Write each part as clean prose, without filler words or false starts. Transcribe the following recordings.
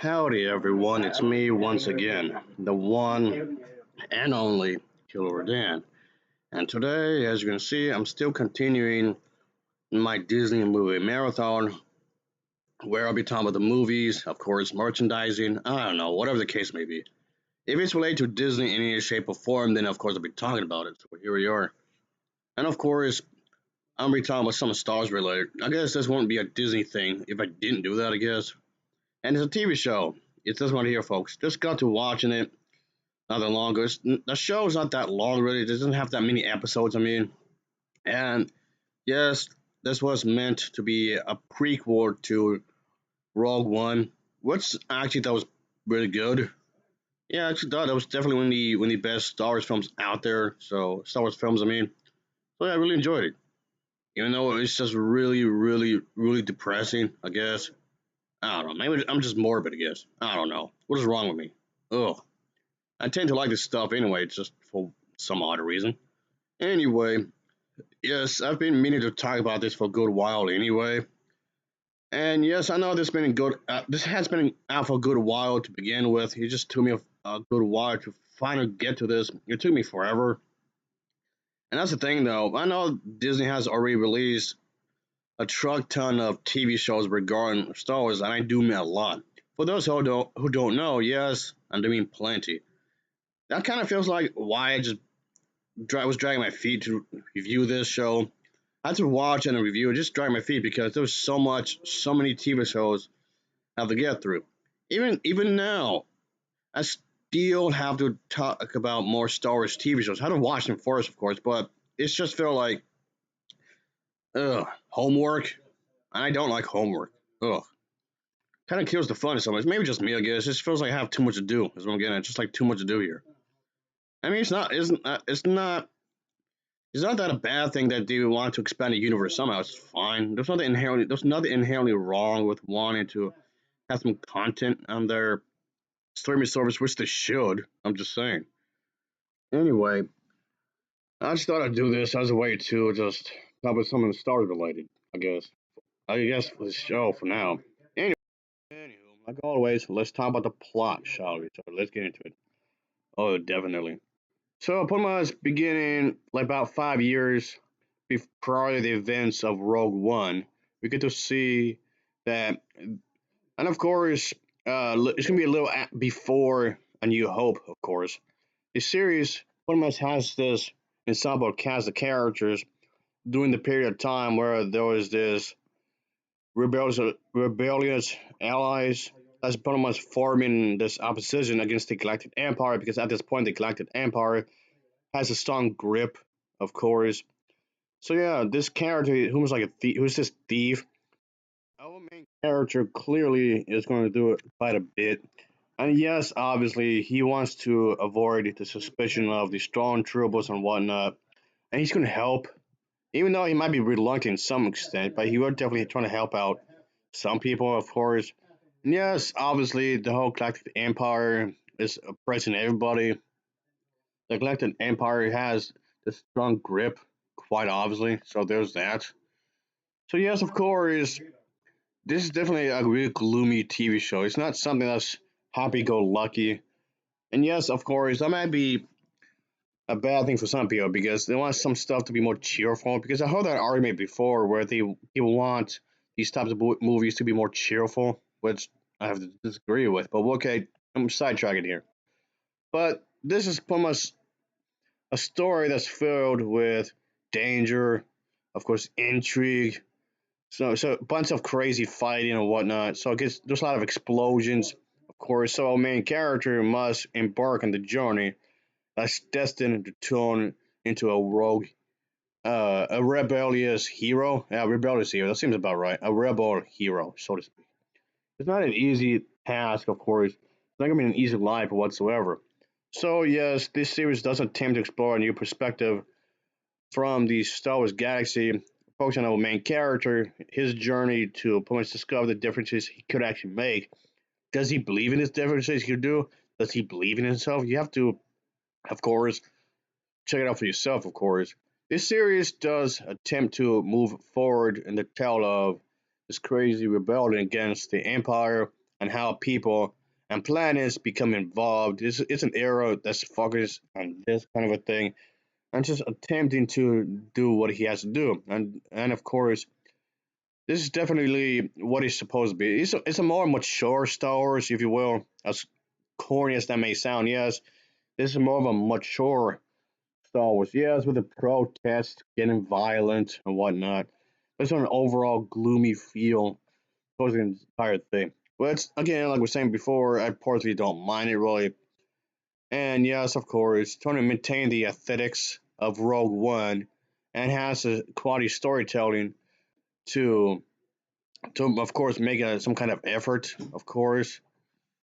Howdy everyone, it's me once again, the one and only Killer Dan. And today, as you can see, I'm still continuing my Disney movie marathon, where I'll be talking about the movies, of course, merchandising, I don't know, whatever the case may be. If it's related to Disney in any shape or form, then of course I'll be talking about it. So here we are. And of course, I'm gonna be talking about some Star Wars related. I guess this won't be a Disney thing if I didn't do that, I guess. And it's a TV show. It's this one here, folks. Just got to watching it not that long ago. The show's not that long, really. It doesn't have that many episodes, I mean. And yes, this was meant to be a prequel to Rogue One, which I actually thought was really good. Yeah, I actually thought that was definitely one of the best Star Wars films out there. So, Star Wars films, I mean. So, yeah, I really enjoyed it. Even though it's just really, really, really depressing, I guess. I don't know. Maybe I'm just morbid, I guess. I don't know. What is wrong with me? Ugh. I tend to like this stuff anyway, just for some odd reason. Anyway, yes, I've been meaning to talk about this for a good while anyway. And yes, I know this been good. This has been out for a good while to begin with. It just took me a good while to finally get to this. It took me forever. And that's the thing, though. I know Disney has already released a truck ton of TV shows regarding Star Wars, and I do mean a lot. For those who don't know, yes, I'm doing plenty. That kind of feels like why I just was dragging my feet to review this show. I had to watch and review it, just drag my feet because there was so many TV shows I have to get through. Even now, I still have to talk about more Star Wars TV shows. I had to watch them first, of course, but it's just feel like homework, and I don't like homework. Ugh, kind of kills the fun in some ways. Maybe just me, I guess. It just feels like I have too much to do. Is what I'm getting at. Just like too much to do here. I mean, it's not that a bad thing that they want to expand the universe somehow. It's fine. There's nothing inherently wrong with wanting to have some content on their streaming service, which they should. I'm just saying. Anyway, I just thought I'd do this as a way to just talk about something Star Wars related. I guess. I guess for the show for now. Anywho, like always, let's talk about the plot, shall we? So let's get into it. Oh, definitely. So upon my beginning, like about 5 years prior to the events of Rogue One, we get to see that, and of course, it's gonna be a little before A New Hope, of course. The series pretty much has this ensemble cast of characters during the period of time where there was this rebellious allies that's pretty much forming this opposition against the Galactic Empire because at this point the Galactic Empire has a strong grip, of course. So yeah, this character who's like a thief, who's this thief. Our main character clearly is going to do it quite a bit, and yes, obviously he wants to avoid the suspicion of the stormtroopers and whatnot, and he's going to help, even though he might be reluctant to some extent, but he will definitely trying to help out some people, of course. And yes, obviously the whole Galactic Empire is oppressing everybody. The Galactic Empire has a strong grip, quite obviously. So there's that. So yes, of course, this is definitely a really gloomy TV show. It's not something that's happy-go-lucky. And yes, of course, that might be a bad thing for some people because they want some stuff to be more cheerful. Because I heard that argument before where people want these types of movies to be more cheerful, which I have to disagree with. But okay, I'm sidetracking here. But this is pretty much a story that's filled with danger, of course, intrigue. So a bunch of crazy fighting and whatnot. So it gets there's a lot of explosions, of course. So our main character must embark on the journey that's destined to turn into a rebellious hero. Yeah, rebellious hero. That seems about right. A rebel hero, so to speak. It's not an easy task, of course. It's not gonna be an easy life whatsoever. So yes, this series does attempt to explore a new perspective from the Star Wars galaxy, focusing on our main character, his journey to pretty much discover the differences he could actually make. Does he believe in his differences he could do? Does he believe in himself? You have to, of course, check it out for yourself, of course. This series does attempt to move forward in the tale of this crazy rebellion against the Empire, and how people and planets become involved. It's an era that's focused on this kind of a thing and just attempting to do what he has to do. And of course, this is definitely what it's supposed to be. It's a more mature Star Wars, if you will, as corny as that may sound. Yes, this is more of a mature Star Wars. Yes, with the protests getting violent and whatnot. There's an overall gloomy feel towards the entire thing. But it's, again, like we were saying before, I personally don't mind it really. And yes, of course, trying to maintain the aesthetics of Rogue One and has a quality storytelling to of course make some kind of effort, of course.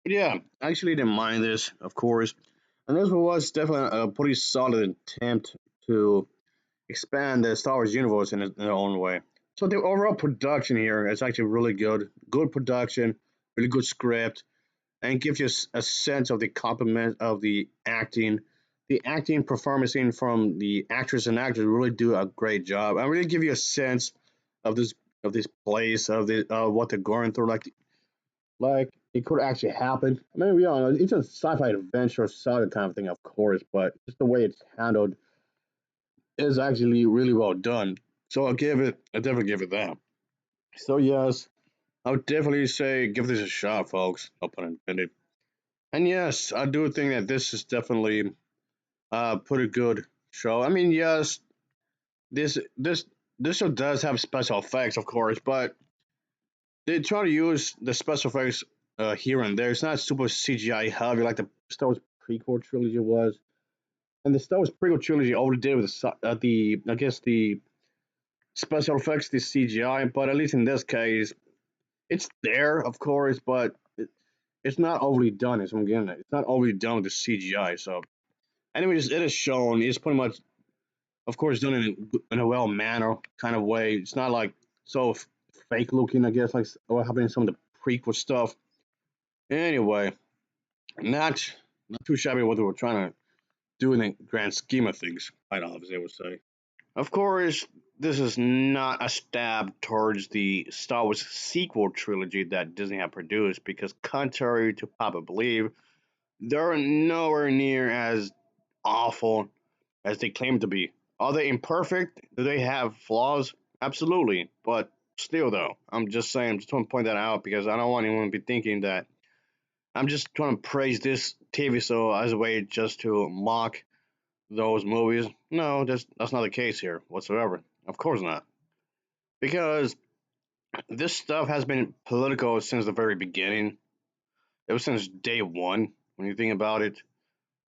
But yeah, I actually didn't mind this, of course. And this was definitely a pretty solid attempt to expand the Star Wars universe in their own way. So the overall production here is actually really good. Good production, really good script, and it gives you a sense of the compliment of the acting. The acting performance from the actress and actors really do a great job. I really give you a sense of this place of the what they're going through. Like it could actually happen. I mean, yeah, it's a sci-fi adventure saga kind of thing, of course, but just the way it's handled is actually really well done. So I definitely give it that. So yes, I would definitely say give this a shot, folks. No pun intended. And yes, I do think that this is definitely a pretty good show. I mean, yes, this this this show does have special effects, of course, but they try to use the special effects here and there. It's not super CGI heavy like the Star Wars prequel trilogy was. And the Star Wars prequel trilogy already did with the I guess the special effects, the CGI, but at least in this case, it's there, of course, but it's not overly done. Is what I'm getting at. It's not overly done with the CGI. So, anyways, it is shown. It's pretty much, of course, done in a well manner kind of way. It's not like so fake looking, I guess, like what happened in some of the prequel stuff. Anyway, not not too shabby what they were trying to do in the grand scheme of things. Quite obviously, I would say. Of course, this is not a stab towards the Star Wars sequel trilogy that Disney have produced, because contrary to Papa Believe, they're nowhere near as awful as they claim to be. Are they imperfect? Do they have flaws? Absolutely. But still, though, I'm just saying, I'm just trying to point that out because I don't want anyone to be thinking that I'm just trying to praise this TV show as a way just to mock those movies. No, that's not the case here whatsoever. Of course not. Because this stuff has been political since the very beginning. Ever since day one, when you think about it.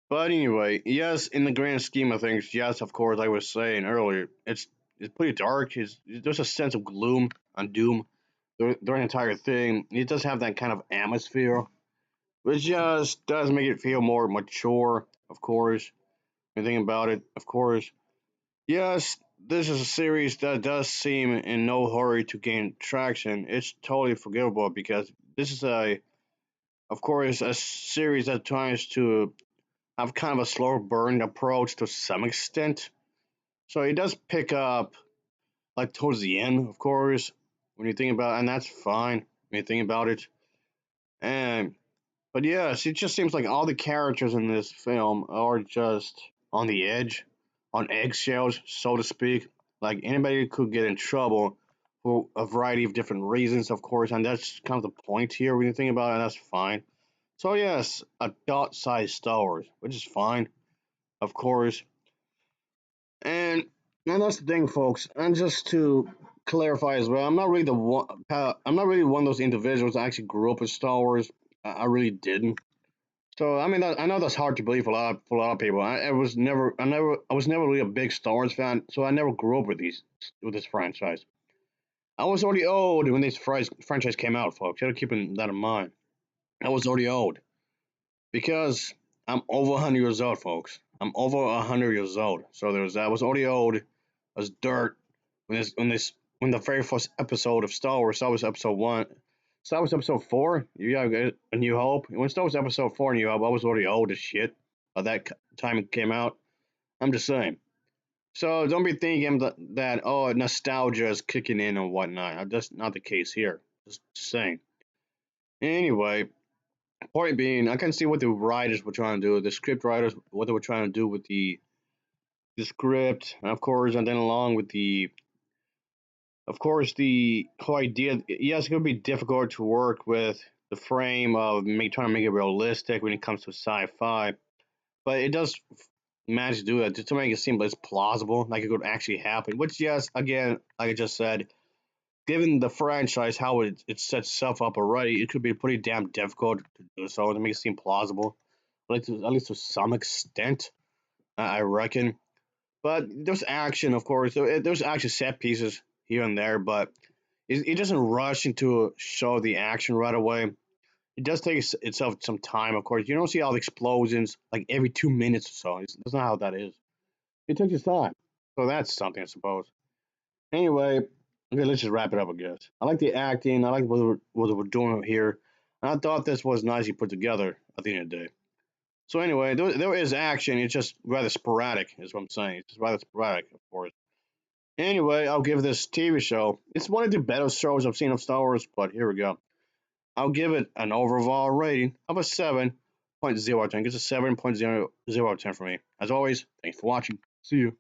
But anyway, yes, in the grand scheme of things, yes, of course, I was saying earlier, it's pretty dark. There's a sense of gloom and doom during the entire thing. It does have that kind of atmosphere, which just does make it feel more mature, of course. When you think about it, of course. Yes, this is a series that does seem in no hurry to gain traction. It's totally forgivable because this is of course, a series that tries to have kind of a slower burn approach to some extent. So it does pick up like towards the end, of course, when you think about it, and that's fine when you think about it. And but yes, it just seems like all the characters in this film are just on the edge, on eggshells, so to speak. Like anybody could get in trouble for a variety of different reasons, of course, and that's kind of the point here when you think about it, and that's fine. So yes, adult-sized Star Wars, which is fine, of course. And that's the thing, folks. And just to clarify as well, I'm not really the one. I'm not really one of those individuals that actually grew up with Star Wars. I really didn't. So I mean, I know that's hard to believe for a lot of people. I was never really a big Star Wars fan, so I never grew up with this franchise. I was already old when this franchise came out, folks. You gotta keep that in mind. I was already old because I'm over 100 years old, folks. I'm over 100 years old. So there's that. I was already old as dirt when the very first episode of Star Wars episode one, Star Wars episode four. You got A New Hope. When Star Wars episode four, New Hope, I was already old as shit by that time it came out. I'm just saying. So don't be thinking that oh nostalgia is kicking in and whatnot. That's not the case here. Just saying. Anyway, point being, I can see what the writers were trying to do, the script writers, what they were trying to do with the script, and of course, and then along with the whole idea. Yes, it's gonna be difficult to work with the frame of trying to make it realistic when it comes to sci-fi, but it does manage to do it just to make it seem less plausible, like it could actually happen. Which, yes, again, like I just said, given the franchise how it sets itself up already, it could be pretty damn difficult to do so to make it seem plausible, at least to some extent, I reckon. But there's action, of course. There's action set pieces here and there, but it doesn't rush into show the action right away. It does take itself some time, of course. You don't see all the explosions like every 2 minutes or so. That's not how that is. It takes its time. So that's something, I suppose. Anyway, okay, let's just wrap it up, I guess. I like the acting. I like what we're doing here. And I thought this was nicely put together at the end of the day. So anyway, there is action. It's just rather sporadic, is what I'm saying. It's just rather sporadic, of course. Anyway, I'll give this TV show. It's one of the better shows I've seen of Star Wars, but here we go. I'll give it an overall rating of a 7.0 out of 10. It's a 7.0 out of 10 for me. As always, thanks for watching. See you.